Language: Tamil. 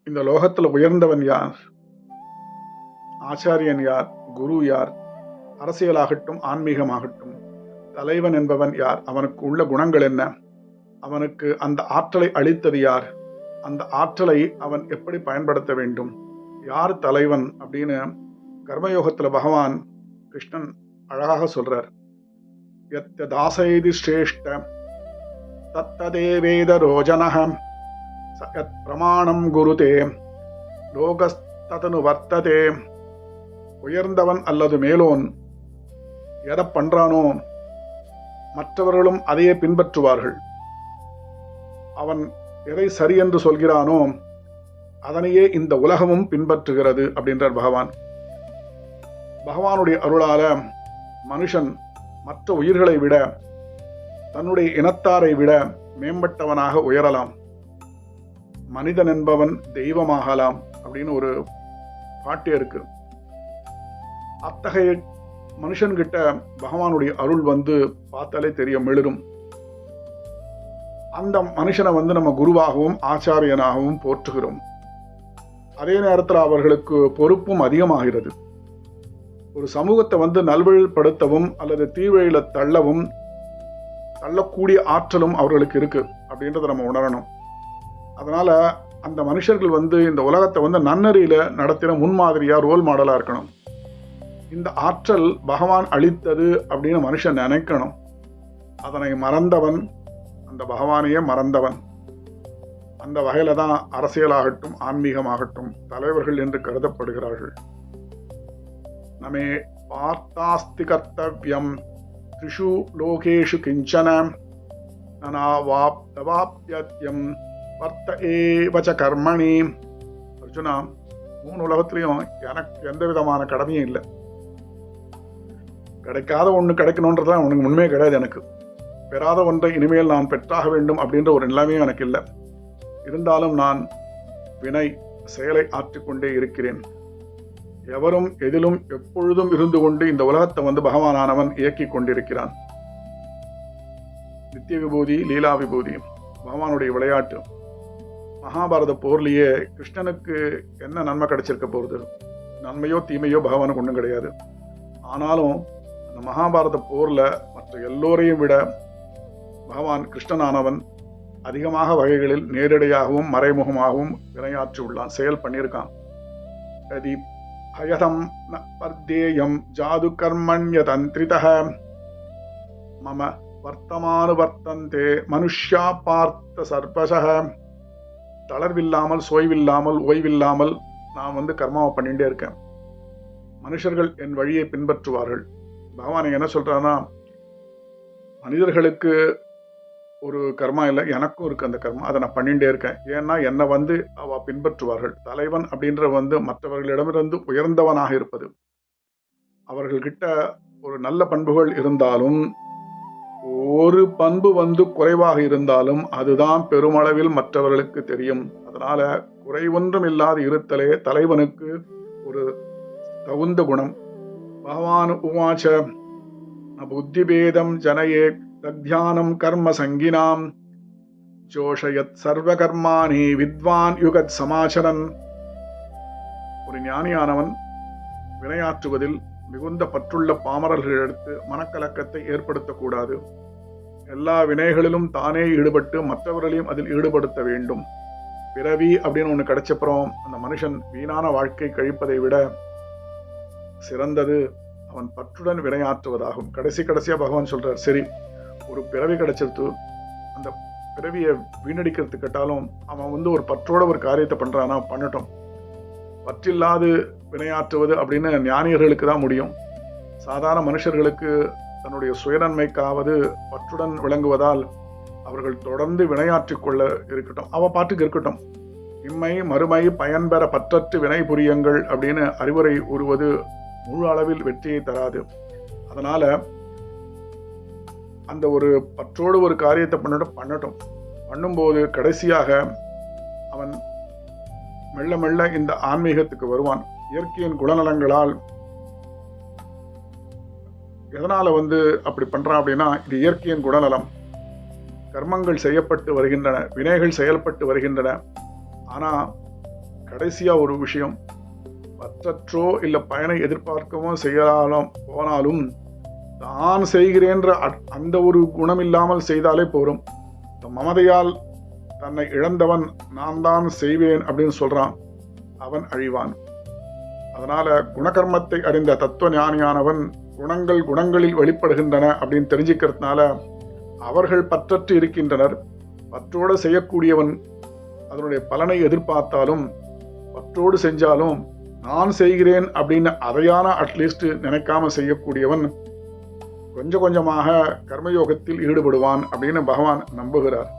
இந்த லோகத்துல உயர்ந்தவன் யார், ஆச்சாரியன் யார், குரு யார், அரசியலாகட்டும் ஆன்மீகமாகட்டும் தலைவன் என்பவன் யார், அவனுக்கு உள்ள குணங்கள் என்ன, அவனுக்கு அந்த ஆற்றலை அளித்தது யார், அந்த ஆற்றலை அவன் எப்படி பயன்படுத்த வேண்டும், யார் தலைவன் அப்படின்னு கர்மயோகத்துல பகவான் கிருஷ்ணன் அழகாக சொல்றார். யத்ய தாசைதி ஸ்ரேஷ்ட தத்ததே வேத ரோஜனஹ யத் பிரமாணம் குருதே லோகஸ்ததனு வர்த்ததே. உயர்ந்தவன் அல்லது மேலோன் எதை பண்றானோ மற்றவர்களும் அதையே பின்பற்றுவார்கள். அவன் எதை சரி என்று சொல்கிறானோ அதனையே இந்த உலகமும் பின்பற்றுகிறது அப்படின்றார் பகவான். பகவானுடைய அருளால மனுஷன் மற்ற உயிர்களை விட தன்னுடைய இனத்தாரை விட மேம்பட்டவனாக உயரலாம். மனிதன் என்பவன் தெய்வமாகலாம் அப்படின்னு ஒரு பாட்டே இருக்கு. அத்தகைய மனுஷன்கிட்ட பகவானுடைய அருள் பார்த்தாலே தெரிய மிளிரும். அந்த மனுஷனை நம்ம குருவாகவும் ஆச்சாரியனாகவும் போற்றுகிறோம். அதே நேரத்தில் அவர்களுக்கு பொறுப்பும் அதிகமாகிறது. ஒரு சமூகத்தை நல்வழிப்படுத்தவும் அல்லது தீவழியில தள்ளக்கூடிய ஆற்றலும் அவர்களுக்கு இருக்கு அப்படின்றத நம்ம உணரணும். அதனால அந்த மனுஷர்கள் இந்த உலகத்தை நன்னறியில நடத்தின முன்மாதிரியா ரோல் மாடலா இருக்கணும். இந்த ஆற்றல் பகவான் அளித்தது அப்படின்னு மனுஷன் நினைக்கணும். அதனை மறந்தவன் அந்த பகவானையே மறந்தவன். அந்த வகையில தான் அரசியலாகட்டும் ஆன்மீகமாகட்டும் தலைவர்கள் என்று கருதப்படுகிறார்கள். நமே பார்த்தாஸ்தி கர்த்தவ்யம் த்ரிஷு லோகேஷு கிஞ்சன நனாவாப்தவாப்யத்யம் வர்த்த ஏவச கர்மணி. அர்ஜுனா, 3 உலகத்திலையும் எனக்கு எந்த விதமான கடமையும் இல்லை. கிடைக்காத ஒன்று கிடைக்கணுன்றதுலாம் உனக்கு முன்மே கிடையாது. எனக்கு பெறாத ஒன்றை இனிமேல் நான் பெற்றாக வேண்டும் அப்படின்ற ஒரு நிலைமையும் எனக்கு இல்லை. இருந்தாலும் நான் வினை செயலை ஆற்றிக்கொண்டே இருக்கிறேன். எவரும் எதிலும் எப்பொழுதும் இருந்து கொண்டு இந்த உலகத்தை பகவானானவன் இயக்கி கொண்டிருக்கிறான். நித்திய விபூதி லீலா விபூதி பகவானுடைய விளையாட்டு. மகாபாரத போர்லயே கிருஷ்ணனுக்கு என்ன நன்மை கிடைச்சிருக்க போறது? நன்மையோ தீமையோ பகவானுக்கு ஒன்றும் கிடையாது. ஆனாலும் அந்த மகாபாரத போர்ல மற்ற எல்லோரையும் விட பகவான் கிருஷ்ணனானவன் அதிகமாக வகைகளில் நேரடியாகவும் மறைமுகமாகவும் வினையாற்றி உள்ளான், செயல் பண்ணியிருக்கான். ஹயதம் பர்தேயம் ஜாது கர்மண்ய தந்திரிதஹ மம வர்த்தமானு வர்த்தந்தே மனுஷ்யா பார்த்த சர்பசஹ. தளர்வில்லாமல் சோய்வில்லாமல் ஓய்வில்லாமல் நான் கர்மாவை பண்ணிட்டே இருக்கேன். மனுஷர்கள் என் வழியை பின்பற்றுவார்கள். பகவான் என்ன சொல்றான்னா, மனிதர்களுக்கு ஒரு கர்மா இல்லை, எனக்கும் இருக்கு அந்த கர்மா. அதை நான் பண்ணிட்டே இருக்கேன். ஏன்னா என்னை அவ பின்பற்றுவார்கள். தலைவன் அப்படின்ற மற்றவர்களிடமிருந்து உயர்ந்தவனாக இருப்பது. அவர்கள்கிட்ட ஒரு நல்ல பண்புகள் இருந்தாலும் ஒரு பண்பு குறைவாக இருந்தாலும் அதுதான் பெருமளவில் மற்றவர்களுக்கு தெரியும். அதனால குறைவொன்றும் இல்லாத இருத்தலே தலைவனுக்கு ஒரு தகுந்த குணம். பகவான் உவாச்ச புத்திபேதம் ஜனயே தத்யானம் கர்ம சங்கினாம் ஜோஷயத் சர்வ கர்மாணி வித்வான் யுகத் சமாச்சரன். ஒரு ஞானியானவன் வினையாற்றுவதில் மிகுந்த பற்றுள்ள பாமரர்களிடத்து மனக்கலக்கத்தை ஏற்படுத்தக்கூடாது. எல்லா வினைகளிலும் தானே ஈடுபட்டு மற்றவர்களையும் அதில் ஈடுபடுத்த வேண்டும். பிறவி அப்படின்னு ஒன்று கிடைச்சப்புறம் அந்த மனுஷன் வீணான வாழ்க்கை கழிப்பதை விட சிறந்தது அவன் பற்றுடன் வினையாற்றுவதாகும். கடைசியா பகவான் சொல்றார், சரி ஒரு பிறவி கிடைச்சிருத்து, அந்த பிறவியை வீணடிக்கிறது கேட்டாலும் அவன் ஒரு பற்றோட ஒரு காரியத்தை பண்றானா பண்ணட்டும். பற்றில்லாது வினையாற்றுவது அப்படின்னு ஞானியர்களுக்கு தான் முடியும். சாதாரண மனுஷர்களுக்கு தன்னுடைய சுயநன்மைக்காவது பற்றுடன் விளங்குவதால் அவர்கள் தொடர்ந்து வினையாற்றிக் கொள்ள இருக்கட்டும், அவ பாட்டுக்கு இருக்கட்டும். இம்மை மறுமை பயன்பெற பற்றற்று வினை புரியுங்கள் அப்படின்னு அறிவுரை கூறுவது முழு அளவில் வெற்றியை தராது. அதனால அந்த ஒரு பற்றோடு ஒரு காரியத்தை பண்ணட்டும். பண்ணும்போது கடைசியாக அவன் மெல்ல மெல்ல இந்த ஆன்மீகத்துக்கு வருவான். இயற்கையின் குணநலங்களால் எதனால அப்படி பண்றான் அப்படின்னா, இது இயற்கையின் குணநலம். கர்மங்கள் செய்யப்பட்டு வருகின்றன, வினைகள் செயல்பட்டு வருகின்றன. ஆனா கடைசியா ஒரு விஷயம், பற்றற்றோ இல்லை பயனை எதிர்பார்க்கவோ செய்யலாம் போனாலும் தான் செய்கிறேன்ற அந்த ஒரு குணம் இல்லாமல் செய்தாலே போரும். மமதையால் தன்னை இழந்தவன் நான் தான் செய்வேன் அப்படின்னு சொல்றான், அவன் அழிவான். அதனால குணகர்மத்தை அறிந்த தத்துவ ஞானியானவன் குணங்கள் குணங்களில் வெளிப்படுகின்றன அப்படின்னு தெரிஞ்சுக்கிறதுனால அவர்கள் பற்றற்று இருக்கின்றனர். பற்றோடு செய்யக்கூடியவன் அதனுடைய பலனை எதிர்பார்த்தாலும் பற்றோடு செஞ்சாலும் நான் செய்கிறேன் அப்படின்னு அதையான அட்லீஸ்ட் நினைக்காம செய்யக்கூடியவன் கொஞ்சம் கொஞ்சமாக கர்மயோகத்தில் ஈடுபடுவான் அப்படின்னு பகவான் நம்புகிறார்.